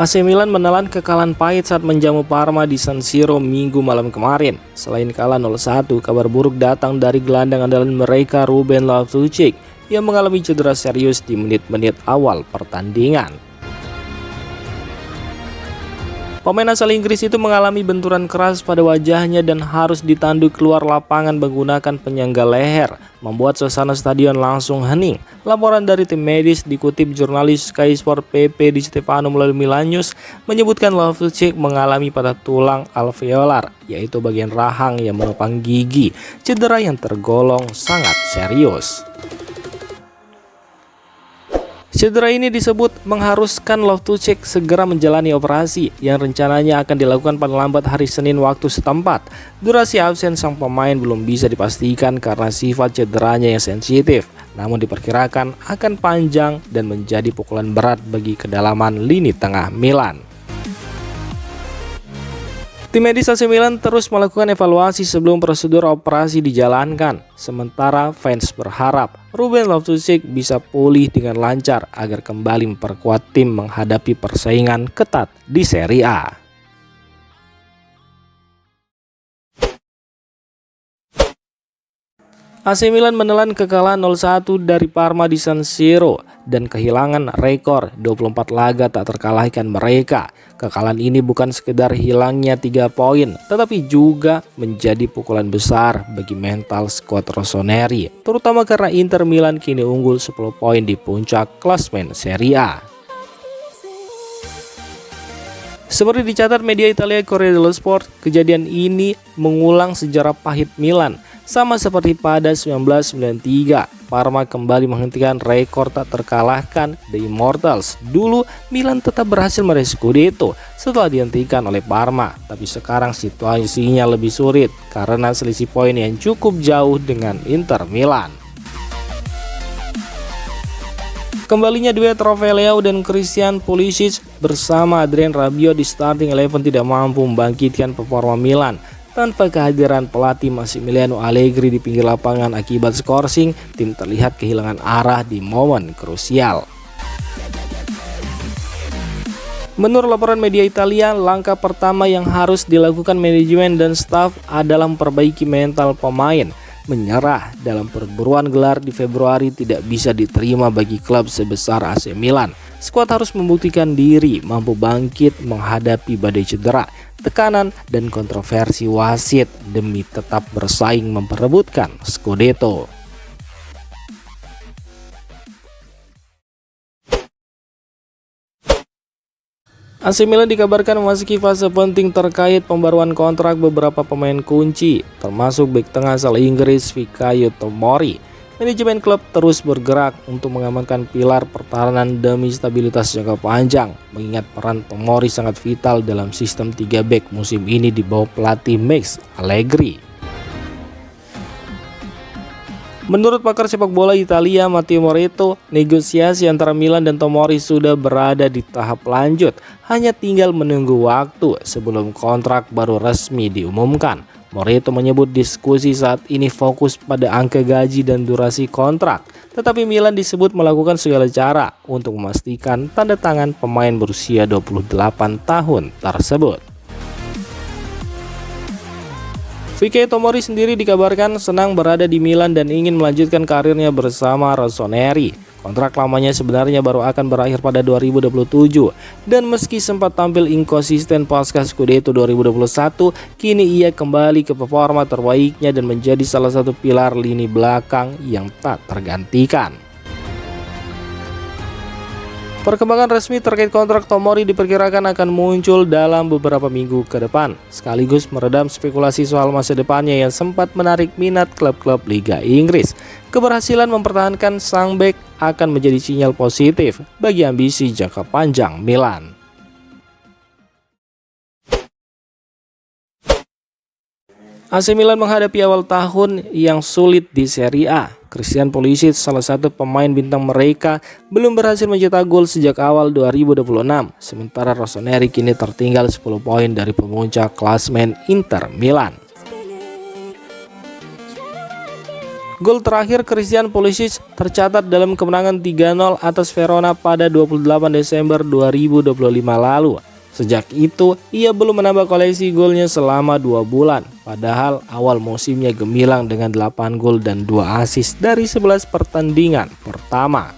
AC Milan menelan kekalahan pahit saat menjamu Parma di San Siro Minggu malam kemarin. Selain kalah 0-1, kabar buruk datang dari gelandang andalan mereka Ruben Loftus-Cheek yang mengalami cedera serius di menit-menit awal pertandingan. Pemain asal Inggris itu mengalami benturan keras pada wajahnya dan harus ditanduk keluar lapangan menggunakan penyangga leher, membuat suasana stadion langsung hening. Laporan dari tim medis dikutip jurnalis Sky Sport PP Di Stefano melalui Milanius menyebutkan Loftus-Cheek mengalami patah tulang alveolar, yaitu bagian rahang yang menopang gigi, cedera yang tergolong sangat serius. Cedera ini disebut mengharuskan Loftus-Cheek segera menjalani operasi yang rencananya akan dilakukan pada lambat hari Senin waktu setempat. Durasi absen sang pemain belum bisa dipastikan karena sifat cederanya yang sensitif, namun diperkirakan akan panjang dan menjadi pukulan berat bagi kedalaman lini tengah Milan. Tim medis AC Milan terus melakukan evaluasi sebelum prosedur operasi dijalankan. Sementara fans berharap Ruben Loftus-Cheek bisa pulih dengan lancar agar kembali memperkuat tim menghadapi persaingan ketat di Serie A. AC Milan menelan kekalahan 0-1 dari Parma di San Siro dan kehilangan rekor 24 laga tak terkalahkan mereka. Kekalahan ini bukan sekedar hilangnya 3 poin, tetapi juga menjadi pukulan besar bagi mental skuad rossoneri, terutama karena Inter Milan kini unggul 10 poin di puncak klasemen Serie A. Seperti dicatat media Italia Corriere dello Sport, kejadian ini mengulang sejarah pahit Milan. Sama seperti pada 1993, Parma kembali menghentikan rekor tak terkalahkan The Immortals. Dulu Milan tetap berhasil meraih Scudetto setelah dihentikan oleh Parma, tapi sekarang situasinya lebih sulit karena selisih poin yang cukup jauh dengan Inter Milan. Kembalinya duet Rafael Leao dan Christian Pulisic bersama Adrien Rabiot di starting 11 tidak mampu membangkitkan performa Milan. Tanpa kehadiran pelatih Massimiliano Allegri di pinggir lapangan akibat skorsing, tim terlihat kehilangan arah di momen krusial. Menurut laporan media Italia, langkah pertama yang harus dilakukan manajemen dan staf adalah memperbaiki mental pemain. Menyerah dalam perburuan gelar di Februari tidak bisa diterima bagi klub sebesar AC Milan. Skuad harus membuktikan diri mampu bangkit menghadapi badai cedera, tekanan, dan kontroversi wasit demi tetap bersaing memperebutkan Scudetto. AC Milan dikabarkan memasuki fase penting terkait pembaruan kontrak beberapa pemain kunci, termasuk bek tengah asal Inggris Fikayo Tomori. Manajemen klub terus bergerak untuk mengamankan pilar pertahanan demi stabilitas jangka panjang, mengingat peran Tomori sangat vital dalam sistem 3 bek musim ini di bawah pelatih Max Allegri. Menurut pakar sepak bola Italia Matteo Moretto, negosiasi antara Milan dan Tomori sudah berada di tahap lanjut, hanya tinggal menunggu waktu sebelum kontrak baru resmi diumumkan. Moretto menyebut diskusi saat ini fokus pada angka gaji dan durasi kontrak, tetapi Milan disebut melakukan segala cara untuk memastikan tanda tangan pemain berusia 28 tahun tersebut. Fikayo Tomori sendiri dikabarkan senang berada di Milan dan ingin melanjutkan karirnya bersama rossoneri. Kontrak lamanya sebenarnya baru akan berakhir pada 2027, dan meski sempat tampil inkonsisten pasca Scudetto 2021, kini ia kembali ke performa terbaiknya dan menjadi salah satu pilar lini belakang yang tak tergantikan. Perkembangan resmi terkait kontrak Tomori diperkirakan akan muncul dalam beberapa minggu ke depan, sekaligus meredam spekulasi soal masa depannya yang sempat menarik minat klub-klub Liga Inggris. Keberhasilan mempertahankan sang bek akan menjadi sinyal positif bagi ambisi jangka panjang Milan. AC Milan menghadapi awal tahun yang sulit di Serie A. Christian Pulisic, salah satu pemain bintang mereka, belum berhasil mencetak gol sejak awal 2026. Sementara rossoneri kini tertinggal 10 poin dari pemuncak klasemen Inter Milan. Gol terakhir Christian Pulisic tercatat dalam kemenangan 3-0 atas Verona pada 28 Desember 2025 lalu. Sejak itu, ia belum menambah koleksi golnya selama 2 bulan. Padahal awal musimnya gemilang dengan 8 gol dan 2 assist dari 11 pertandingan pertama.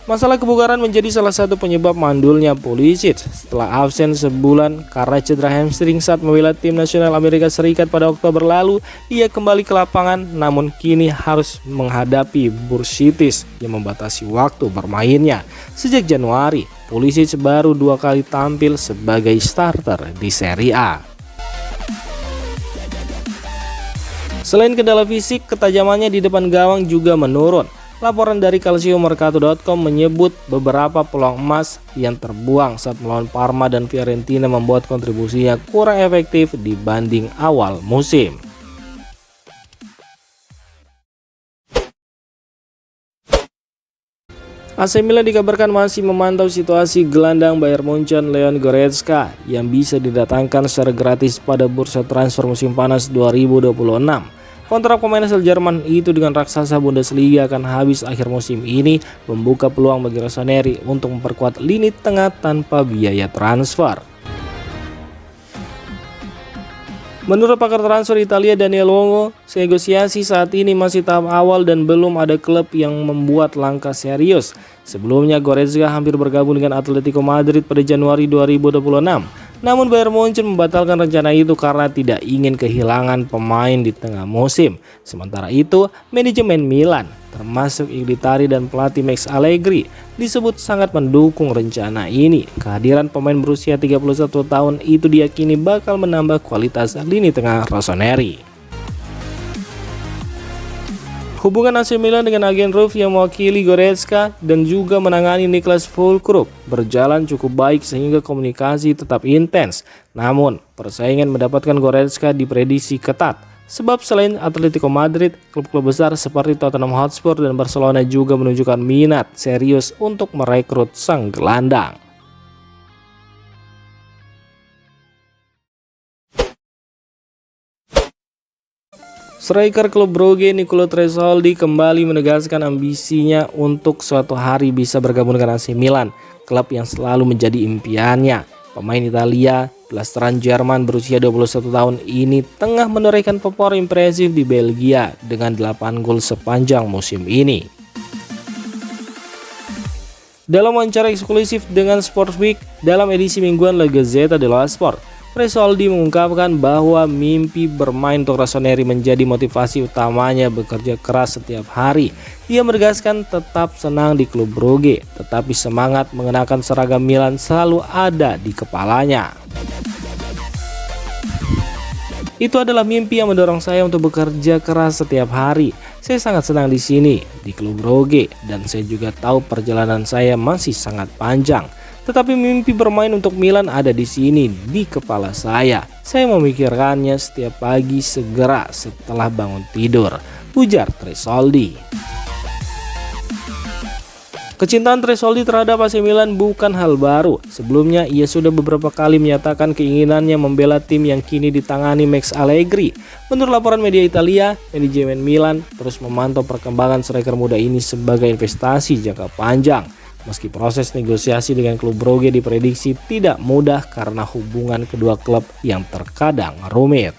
Masalah kebugaran menjadi salah satu penyebab mandulnya Pulisic. Setelah absen sebulan karena cedera hamstring saat membela tim nasional Amerika Serikat pada Oktober lalu, ia kembali ke lapangan namun kini harus menghadapi bursitis yang membatasi waktu bermainnya. Sejak Januari, Pulisic baru 2 kali tampil sebagai starter di Serie A. Selain kendala fisik, ketajamannya di depan gawang juga menurun. Laporan dari calciomercato.com menyebut beberapa peluang emas yang terbuang saat melawan Parma dan Fiorentina membuat kontribusinya kurang efektif dibanding awal musim. AC Milan dikabarkan masih memantau situasi gelandang Bayern Munchen Leon Goretzka yang bisa didatangkan secara gratis pada bursa transfer musim panas 2026. Kontrak pemain asal Jerman itu dengan raksasa Bundesliga akan habis akhir musim ini, membuka peluang bagi Rossoneri untuk memperkuat lini tengah tanpa biaya transfer. Menurut pakar transfer Italia Daniel Longo, negosiasi saat ini masih tahap awal dan belum ada klub yang membuat langkah serius. Sebelumnya Goretzka hampir bergabung dengan Atletico Madrid pada Januari 2026. Namun Bayern Munchen membatalkan rencana itu karena tidak ingin kehilangan pemain di tengah musim. Sementara itu, manajemen Milan, termasuk Iglitari dan pelatih Max Allegri, disebut sangat mendukung rencana ini. Kehadiran pemain berusia 31 tahun itu diyakini bakal menambah kualitas lini tengah Rossoneri. Hubungan AC Milan dengan agen Roof yang mewakili Goretzka dan juga menangani Niklas Füllkrug berjalan cukup baik sehingga komunikasi tetap intens. Namun, persaingan mendapatkan Goretzka diprediksi ketat. Sebab selain Atletico Madrid, klub-klub besar seperti Tottenham Hotspur dan Barcelona juga menunjukkan minat serius untuk merekrut sang gelandang. Striker klub Brugge Nicolo Tresoldi kembali menegaskan ambisinya untuk suatu hari bisa bergabung dengan AC Milan, klub yang selalu menjadi impiannya. Pemain Italia, blasteran Jerman berusia 21 tahun ini tengah menorehkan performa impresif di Belgia dengan 8 gol sepanjang musim ini. Dalam wawancara eksklusif dengan Sportweek dalam edisi mingguan La Gazzetta dello Sport, Tresoldi mengungkapkan bahwa mimpi bermain untuk Rossoneri menjadi motivasi utamanya bekerja keras setiap hari. Ia menegaskan tetap senang di klub Brugge, tetapi semangat mengenakan seragam Milan selalu ada di kepalanya. Itu adalah mimpi yang mendorong saya untuk bekerja keras setiap hari. Saya sangat senang di sini, di klub Brugge, dan saya juga tahu perjalanan saya masih sangat panjang. Tetapi mimpi bermain untuk Milan ada di sini, di kepala saya. Saya memikirkannya setiap pagi segera setelah bangun tidur, ujar Tresoldi. Kecintaan Tresoldi terhadap AC Milan bukan hal baru. Sebelumnya ia sudah beberapa kali menyatakan keinginannya membela tim yang kini ditangani Max Allegri. Menurut laporan media Italia, manajemen Milan terus memantau perkembangan striker muda ini sebagai investasi jangka panjang. Meski proses negosiasi dengan klub Brugge diprediksi tidak mudah karena hubungan kedua klub yang terkadang rumit.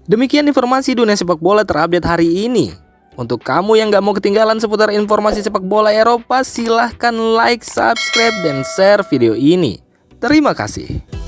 Demikian informasi dunia sepak bola terupdate hari ini. Untuk kamu yang gak mau ketinggalan seputar informasi sepak bola Eropa, silahkan like, subscribe, dan share video ini. Terima kasih.